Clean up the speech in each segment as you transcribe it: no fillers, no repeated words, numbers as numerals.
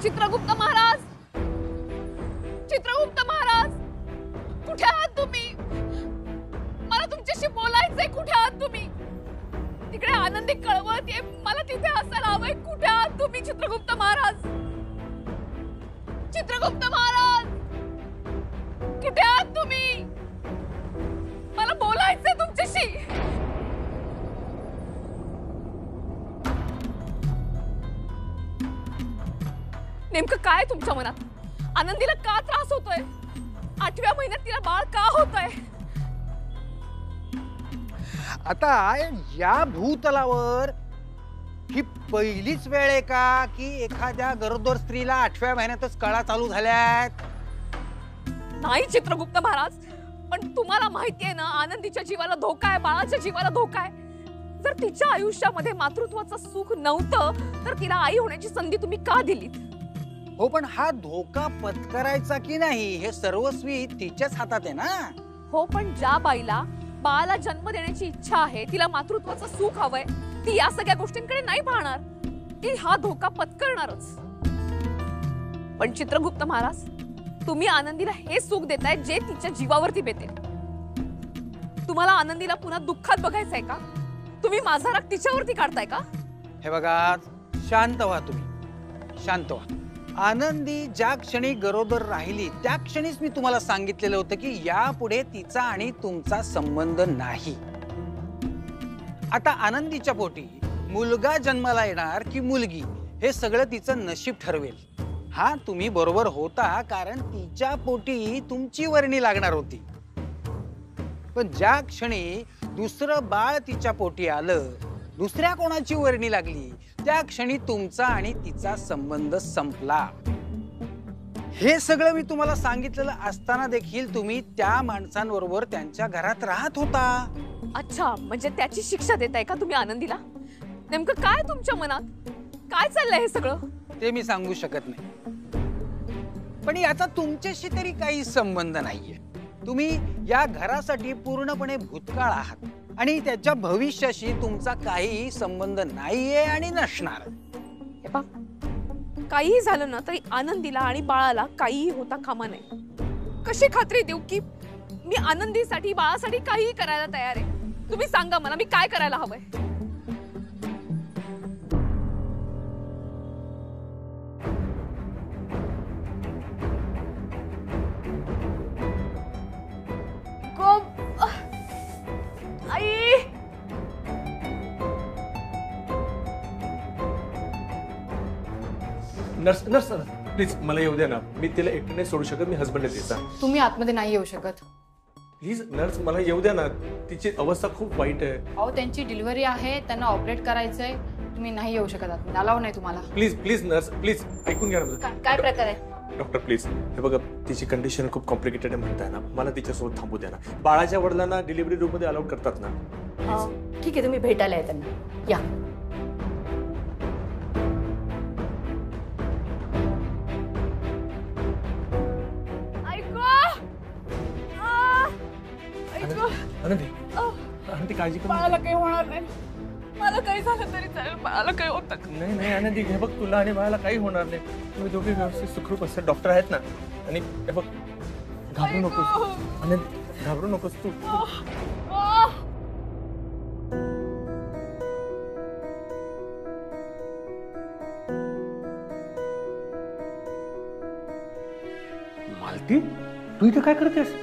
चित्रगुप्त महाराज, चित्रगुप्त महाराज, कुठे आहात तुम्ही? मला तुमच्याशी बोलायचंय. कुठे आहात तुम्ही? तिकडे आनंदी कळवळते, मला तिथे असायला हवंय. कुठे आहात तुम्ही चित्रगुप्त महाराज? चित्रगुप्त महाराज, कुठे आहात तुम्ही? मला बोलायचंय तुमच्याशी. नेमकं काय तुमच्या मनात? आनंदीला का त्रास होतोय? 8व्या महिन्यात तिला बाळ का होतंय? आता या भूतलावर ही पहिलीच वेळ आहे का की एखाद्या गरोदर स्त्रीला 8व्या महिन्यातच कळा चालू झाल्यात? नाही चित्रगुप्त महाराज, पण तुम्हाला माहितीये ना, आनंदीच्या जीवाला धोका आहे, बाळाच्या जीवाला धोका आहे. जर तिच्या आयुष्यामध्ये मातृत्वाचं सुख नव्हतं तर तिला आई होण्याची संधी तुम्ही का दिलीत? हो, पण हा धोका पत्करायचा की नाही हे सर्वस्वी तिच्याच हातात आहे ना. हो, पण ज्या बाईला बाळाला जन्म देण्याची इच्छा आहे, तिला मातृत्वाचं सुख हवंय, ती या सगळ्या गोष्टींकडे नाही पाहणार. ती हा धोका पत्करणारच. पण चित्रगुप्त महाराज, तुम्ही आनंदीला हे सुख देताय जे तिच्या जीवावरती बेते. तुम्हाला आनंदीला पुन्हा दुःखात बघायचंय का? तुम्ही माझा राग तिच्यावरती काढताय का? हे बघा, शांत व्हा तुम्ही, शांत व्हा. आनंदी ज्या क्षणी गरोदर राहिली त्या क्षणीच मी तुम्हाला सांगितलेलं होतं की यापुढे तिचा आणि तुमचा संबंध नाही. आता आनंदीच्या पोटी मुलगा जन्माला येणार की मुलगी हे सगळं तिचं नशीब ठरवेल. हा, तुम्ही बरोबर होता, कारण तिच्या पोटी तुमची वर्णी लागणार होती. पण ज्या क्षणी दुसरं बाळ तिच्या पोटी आलं, दुसऱ्या कोणाची वर्णी लागली, त्या क्षणी तुमचा आणि तिचा संबंध संपला. हे सगळं मी तुम्हाला सांगितलेलं असताना देखील तुम्ही त्या माणसांबरोबर त्यांच्या घरात राहत होता. अच्छा, म्हणजे त्याची शिक्षा देताय का तुम्ही आनंदीला? नेमकं काय तुमच्या मनात? काय चाललंय हे सगळं? ते मी सांगू शकत नाही, पण याचा तुमच्याशी तरी काही संबंध नाहीये. तुम्ही या घरासाठी पूर्णपणे भूतकाळ आहात आणि त्याच्या भविष्याशी तुमचा काहीही संबंध नाहीये आणि नसणार. हे पहा, काहीही झालं ना तरी आनंदीला आणि बाळाला काहीही होता कामा नये. कशी खात्री देऊ की मी आनंदीसाठी, बाळासाठी काहीही करायला तयार आहे? तुम्ही सांगा मला, मी काय करायला हवंय? आई, नर्स नर्स प्लीज मला येऊ द्या ना. मी तिला एकटं नाही सोडू शकत. मी हसबंड आहे तिचा. तुम्ही आतमध्ये नाही येऊ शकत. प्लीज नर्स मला येऊ द्या ना. तिची अवस्था खूप वाईट आहे. अहो, त्यांची डिलिव्हरी आहे, त्यांना ऑपरेट करायचंय. तुम्ही नाही येऊ शकत आतमध्ये. अलाव नाही तुम्हाला. प्लीज प्लीज नर्स, प्लीज ऐकून घ्या ना. काय प्रकार आहे? डॉक्टर प्लीज, हे बघा, तिची कंडिशन खूप कॉम्प्लिकेटेड आहे म्हणताय ना. मला तिच्यासोबत थांबू द्या ना. बाळाच्या वडिलांना डिलिव्हरी रूम मध्ये अलाउड करतात ना? ठीक आहे, तुम्ही भेटायला आहे त्यांना. या. आनंदी, आनंदी काळजी करू. बाळाला काही होणार नाही. मला काही झालं तरी चालेल, बाळाला काही होतं नाही नाही आनंदी, हे बघ, तुला आणि बाळाला काही होणार नाही. तुम्ही दोघे व्यवस्थित सुखरूप असतात. डॉक्टर आहेत ना. आणि हे बघ, घाबरू नकोस आनंदी, घाबरू नकोस तू. मालती, तू इथे काय करतेस?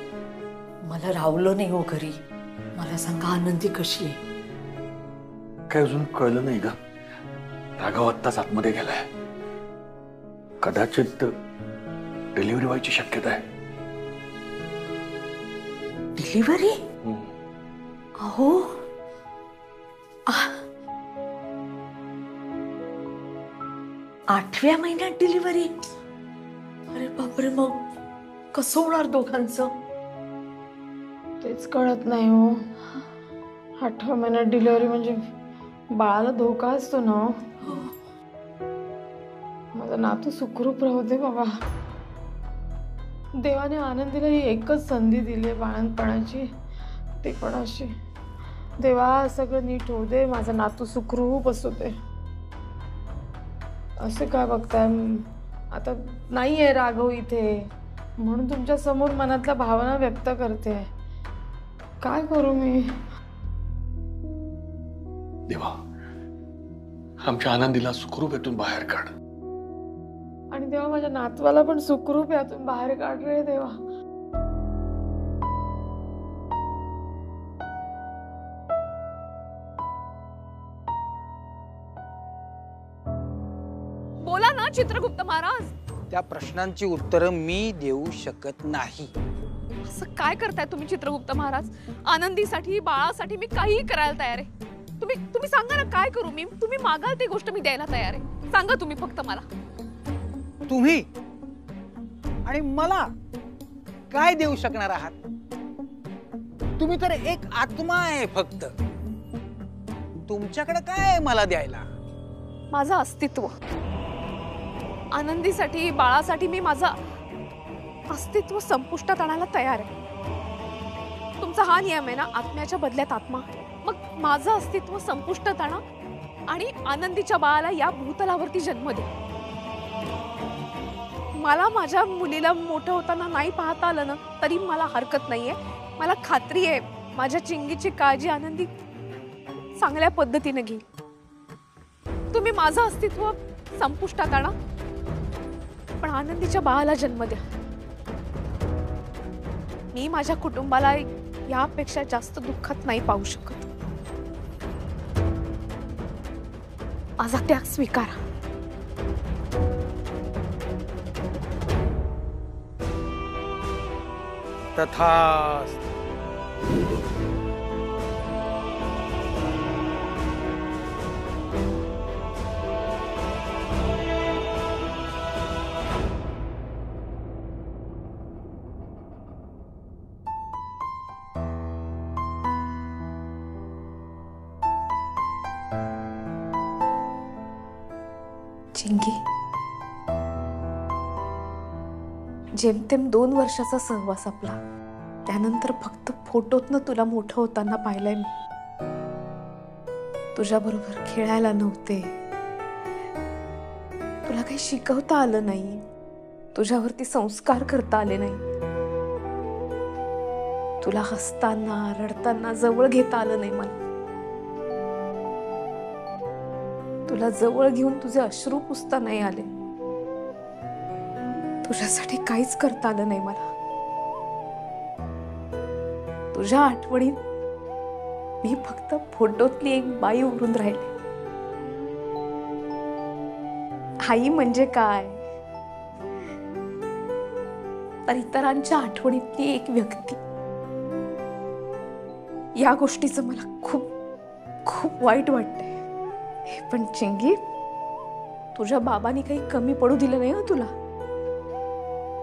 मला रावलं नाही हो घरी. मला सांगा, आनंदी कशी आहे? काय अजून कळलं नाही ग. राघव आत्ताच आतमध्ये गेलाय. कदाचित डिलिव्हरी व्हायची शक्यता आहे. डिलिव्हरी? अहो, 8व्या महिन्यात डिलिव्हरी? अरे बापरे, मग कसं होणार दोघांचं? तेच कळत नाही हो. 8व्या महिन्यात डिलिव्हरी म्हणजे बाळाला धोका असतो ना. माझा नातू सुखरूप राहू दे बाबा. देवाने आनंदीला ही एकच संधी दिली आहे बाळणपणाची, ते पण अशी. देवा, सगळं नीट होऊ दे, माझा नातू सुखरूप असू दे. असे काय बघताय? आता नाहीये राघव इथे, म्हणून तुमच्या समोर मनातल्या भावना व्यक्त करते. काय करू मी? देवा, आमच्या आनंदीला सुखरूप यातून बाहेर काढ. आणि तेव्हा माझ्या नातवाला पण सुखरूप यातून बाहेर काढ रे देवा. बोला ना चित्रगुप्त महाराज. त्या प्रश्नांची उत्तरं मी देऊ शकत नाही. असं काय करताय तुम्ही चित्रगुप्त महाराज? आनंदीसाठी बाळासाठी मी काहीही करायला तयार आहे. तुम्ही सांगा ना काय करू मी? तुम्ही मागाल ती गोष्ट मी द्यायला तयार आहे. सांगा तुम्ही फक्त मला. तुम्ही आणि मला काय देऊ शकणार आहात? तुम्ही तर एक आत्मा आहे फक्त. तुमच्याकडे काय आहे मला द्यायला? माझं अस्तित्व. आनंदीसाठी बाळासाठी मी माझं अस्तित्व संपुष्टात आणायला तयार आहे. तुमचा हा नियम आहे ना, आत्म्याच्या बदल्यात आत्मा. मग माझं अस्तित्व संपुष्टात आणा आणि आनंदीच्या बाळाला या भूतलावरती जन्म दे. मला माझ्या मुलीला मोठं होताना नाही पाहता आलं ना तरी मला हरकत नाहीये. मला खात्री आहे माझ्या चिंगीची काळजी आनंदी चांगल्या पद्धतीने घेईल. तुम्ही माझं अस्तित्व संपुष्टात आणा पण आनंदीच्या बाळाला जन्म द्या. मी माझ्या कुटुंबाला यापेक्षा जास्त दुःखात नाही पाहू शकत. माझा त्याग स्वीकारा. तथास्तु. चिंगी, जेमतेम 2 वर्षाचा सहवास आपला. त्यानंतर फक्त फोटोतनं तुला मोठं होताना पाहिलंय मी. तुझ्या बरोबर खेळायला नव्हते, तुला काही शिकवता आलं नाही, तुझ्यावरती संस्कार करता आले नाही, तुला हसताना रडताना जवळ घेता आलं नाही मला. तुला जवळ घेऊन तुझे अश्रू पुसता नाही आले. तुझ्यासाठी काहीच करता आलं नाही मला. तुझ्या आठवणीत मी फक्त फोटोतली एक बाई उरून राहिले. आई म्हणजे काय तर इतरांच्या आठवणीतली एक व्यक्ती. या गोष्टीचं मला खूप खूप वाईट वाटतंय. पण चिंगी, तुझ्या बाबांनी काही कमी पडू दिलं नाही हो तुला.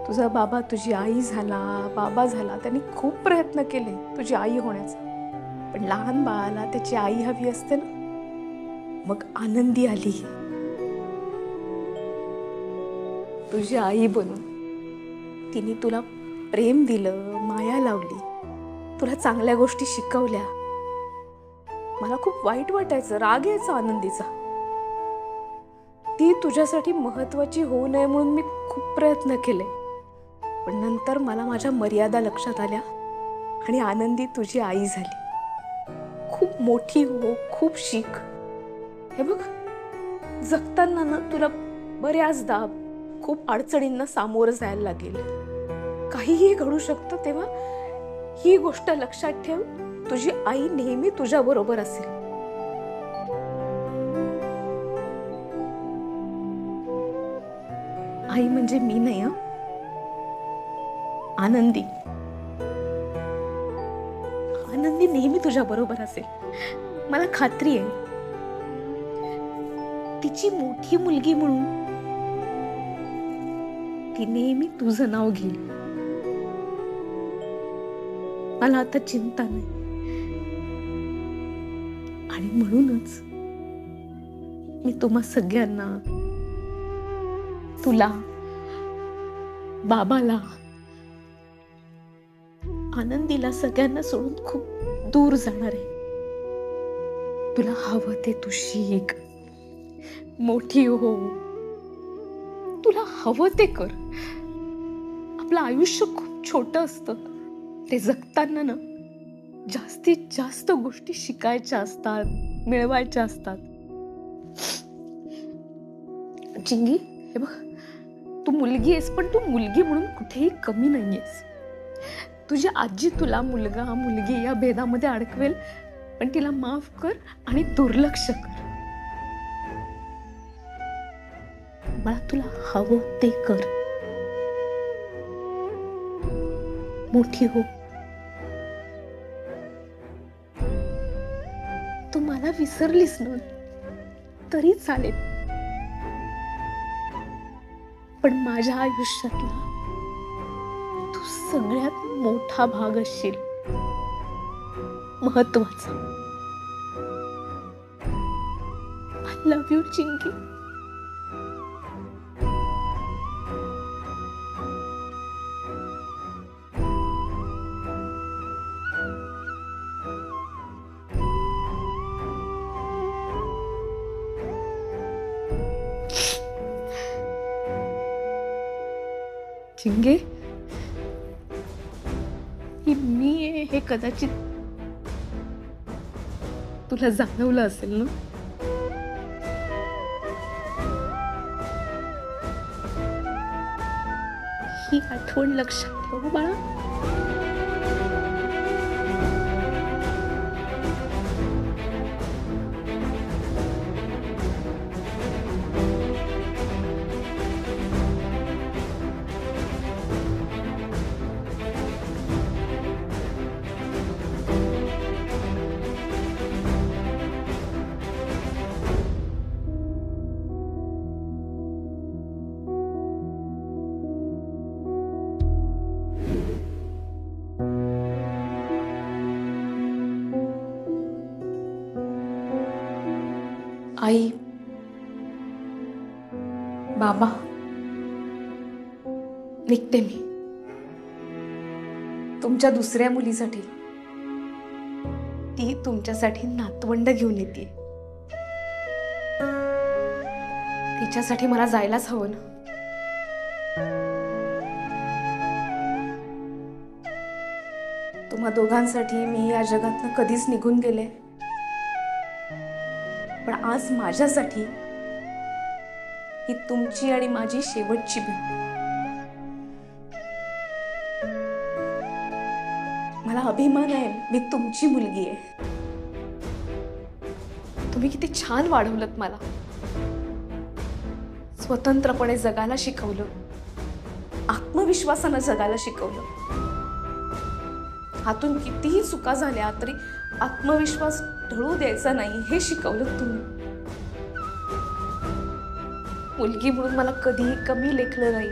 तुझा बाबा तुझी आई झाला, बाबा झाला, त्यांनी खूप प्रयत्न केले तुझी आई होण्याचा. पण लहान बाळाला त्याची आई हवी असते ना. मग आनंदी आली तुझी आई बनून. तिने तुला प्रेम दिलं, माया लावली, तुला चांगल्या गोष्टी शिकवल्या. मला खूप वाईट वाटायचं, राग यायचा आनंदीचा. ती तुझ्यासाठी महत्वाची होऊ नये म्हणून मी खूप प्रयत्न केले. पण नंतर मला माझ्या मर्यादा लक्षात आल्या आणि आनंदी तुझी आई झाली. खूप मोठी हो, खूप शिक. हे बघ, जगताना ना तुला बऱ्याचदा खूप अडचणींना सामोरं जायला लागेल. काहीही घडू शकतं. तेव्हा ही गोष्ट लक्षात ठेव, तुझी आई नेहमी तुझ्या बरोबर असेल. आई म्हणजे मी नाही, आनंदी. आनंदी नेहमी तुझ्या बरोबर असेल, मला खात्री आहे. तिची मोठी मुलगी म्हणून ती नेहमी तुझं नाव घेईल. मला आता चिंता नाही. आणि म्हणूनच मी तुम्हा सगळ्यांना, तुला, बाबाला, आनंदीला, सगळ्यांना सोडून खूप दूर जाणार आहे. तुला हवं ते तू शिक, मोठी हो, तुला हवं ते कर. आपलं आयुष्य खूप छोटं असतं. ते जगताना ना जास्तीत जास्त गोष्टी शिकायच्या असतात, मिळवायच्या असतात. चिंगी, हे बघ, तू मुलगी आहेस, पण तू मुलगी म्हणून कुठेही कमी नाहीयेस. तुझी आजी तुला मुलगा मुलगी या भेदामध्ये अडकवेल, पण तिला माफ कर आणि दुर्लक्ष कर. मला तुला हवं ते कर. मोठी हो. तू मला विसरलीस ना तरी चालेल, पण माझ्या आयुष्यातला तू सगळ्यात मोठा भाग असशील, महत्वाचा. I love you Chinki. चिंगे, ही मी आहे हे कदाचित तुला जाणवलं असेल ना. ही आठवण लक्षात ठेव बाळा. आई, बाबा, निघते मी तुमच्या दुसऱ्या मुलीसाठी. ती तुमच्यासाठी नातवंड घेऊन येते. तिच्यासाठी मला जायलाच हवं ना. तुम्हा दोघांसाठी मी या जगातनं कधीच निघून गेले, पण आज माझ्यासाठी ही तुमची आणि माझी शेवटची भेट. मला अभिमान आहे मी तुमची मुलगी आहे. तुम्ही किती छान वाढवलत मला. स्वतंत्रपणे जगायला शिकवलं, आत्मविश्वासानं जगायला शिकवलं. हातून कितीही चुका झाल्या तरी आत्मविश्वास ढळू द्यायचा नाही हे शिकवलं तुम्ही. मुलगी म्हणून मला कधीही कमी लेखलं नाही.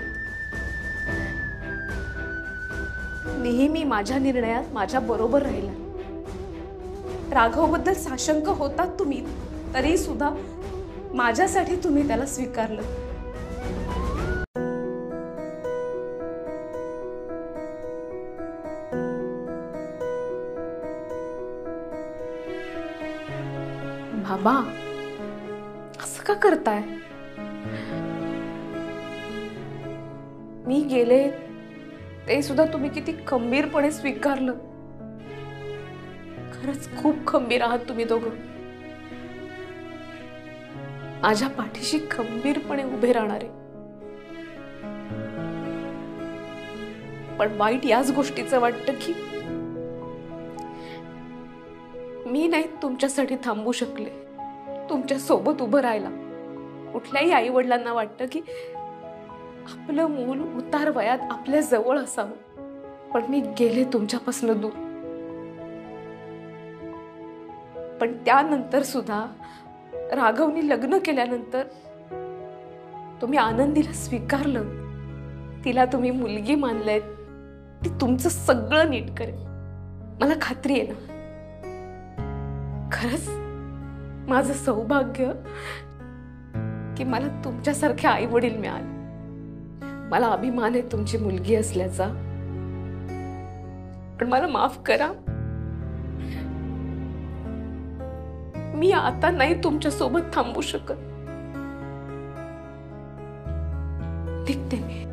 नेहमी माझ्या निर्णयात माझ्या बरोबर राहिला. राघवबद्दल साशंक होतात तुम्ही, तरी सुद्धा माझ्यासाठी तुम्ही त्याला स्वीकारलं. बाबा, असं का करताय? मी गेले ते सुद्धा तुम्ही किती खंबीरपणे स्वीकारलं. खरंच खूप खंबीर आहात तुम्ही दोघं. माझ्या पाठीशी खंबीरपणे उभे राहणारे. पण वाईट याच गोष्टीचं वाटतं की मी नाही तुमच्यासाठी थांबू शकले, तुमच्या सोबत उभं राहायला. कुठल्याही आई वडिलांना वाटतं की आपलं मूल उतार वयात आपल्या जवळ असावं, पण मी गेले तुमच्यापासून दूर. पण त्यानंतर सुद्धा राघवनी लग्न केल्यानंतर तुम्ही आनंदीला स्वीकारलं. तिला तुम्ही मुलगी मानलंय. ती तुमचं सगळं नीट करेल, मला खात्री आहे ना. खरंच माझं सौभाग्य की मला तुमच्यासारखे आई वडील मिळाले. मला अभिमान आहे तुमची मुलगी असल्याचा. पण मला माफ करा, मी आता नाही तुमच्या सोबत थांबू शकत. ऐकते मी.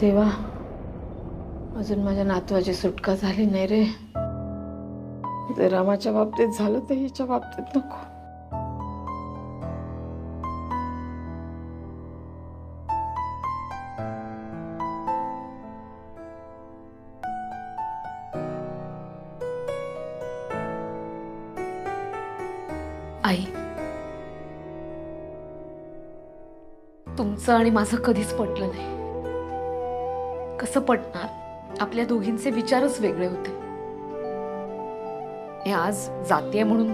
देवा, अजून माझ्या नातवाची सुटका झाली नाही रे. जर रामाच्या बाबतीत झालं तर हिच्या बाबतीत नको. आई, तुमचं आणि माझं कधीच पटलं नाही. कसं पटणार? आपल्या दोघींचे विचारच वेगळे होते. हे आज जातीय म्हणून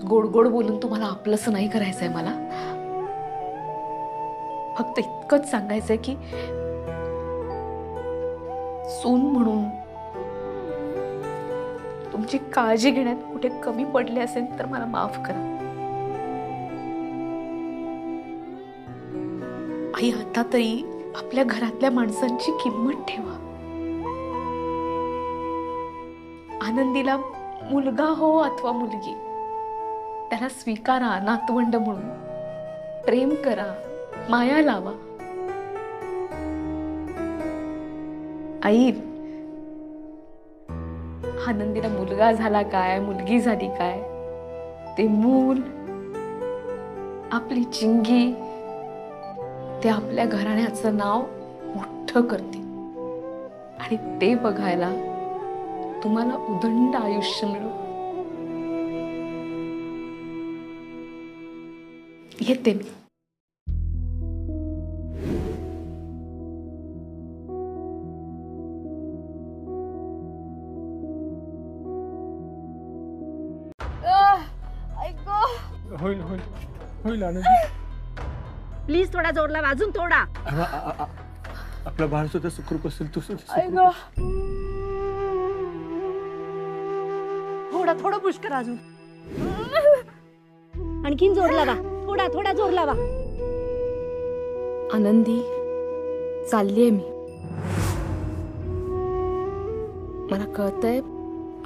गोड गोड बोलून तुम्हाला आपलंसं नाही करायचंय. मला फक्त इतकंच सांगायचंय की सून म्हणून तुमची काळजी घेण्यात कुठे कमी पडले असेल तर मला माफ करा. आई, आता तरी आपल्या घरातल्या माणसांची किंमत ठेवा. आनंदीला मुलगा हो अथवा मुलगी, त्याला स्वीकारा नातवंड म्हणून. प्रेम करा, माया लावा. आई, आनंदीला मुलगा झाला काय, मुलगी झाली काय, ते मूल, आपली चिंगी, ते आपल्या घराण्याचं नाव मोठं करते. आणि ते बघायला तुम्हाला उदंड आयुष्य मिळो. येते मी. होईल होईल होईल आनंदी. प्लीज थोडा जोर लावा, अजून थोडा. आपलं बाळ सुद्धा सुखरूप असेल, तू सुद्धा सुखरूप असेल. थोडं पुश करा अजून. आणखीन जोर लावा, थोडा जोर लावा. आनंदी, चाललीये मी. मला कळतंय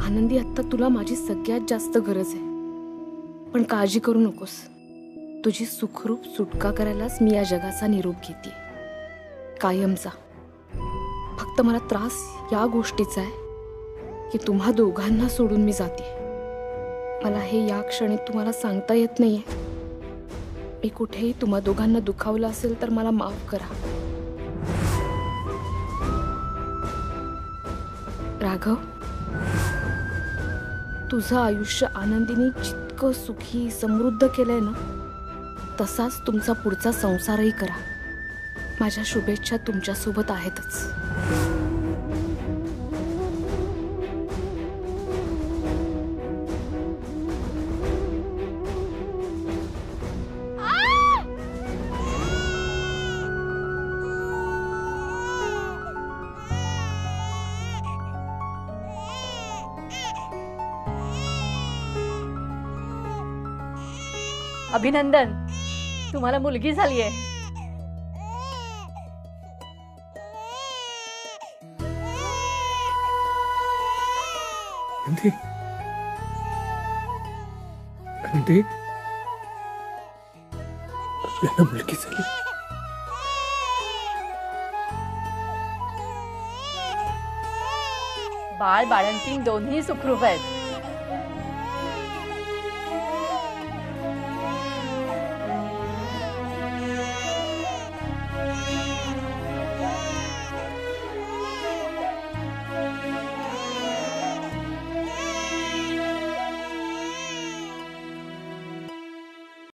आनंदी, आता तुला माझी सगळ्यात जास्त गरज आहे. पण काळजी करू नकोस. तुझी सुखरूप सुटका करायलाच मी या जगाचा निरोप घेते, कायमचा. फक्त मला त्रास या गोष्टीचा आहे की तुम्हा दोघांना सोडून मी जाते. मला हे या क्षणी तुम्हाला सांगता येत नाहीये. मी कुठेही तुम्हा दोघांना दुखावलं असेल तर मला माफ करा. राघव, तुझं आयुष्य आनंदीने जितकं सुखी समृद्ध केलंय ना, तसाच तुमचा पुढचा संसारही करा. माझ्या शुभेच्छा तुमच्यासोबत आहेतच. अभिनंदन, तुम्हाला मुलगी झालीये. आनंदी, आनंदी, आपल्याला मुलगी झाली. बाळ बाळंतीण दोन्ही सुखरूप आहेत.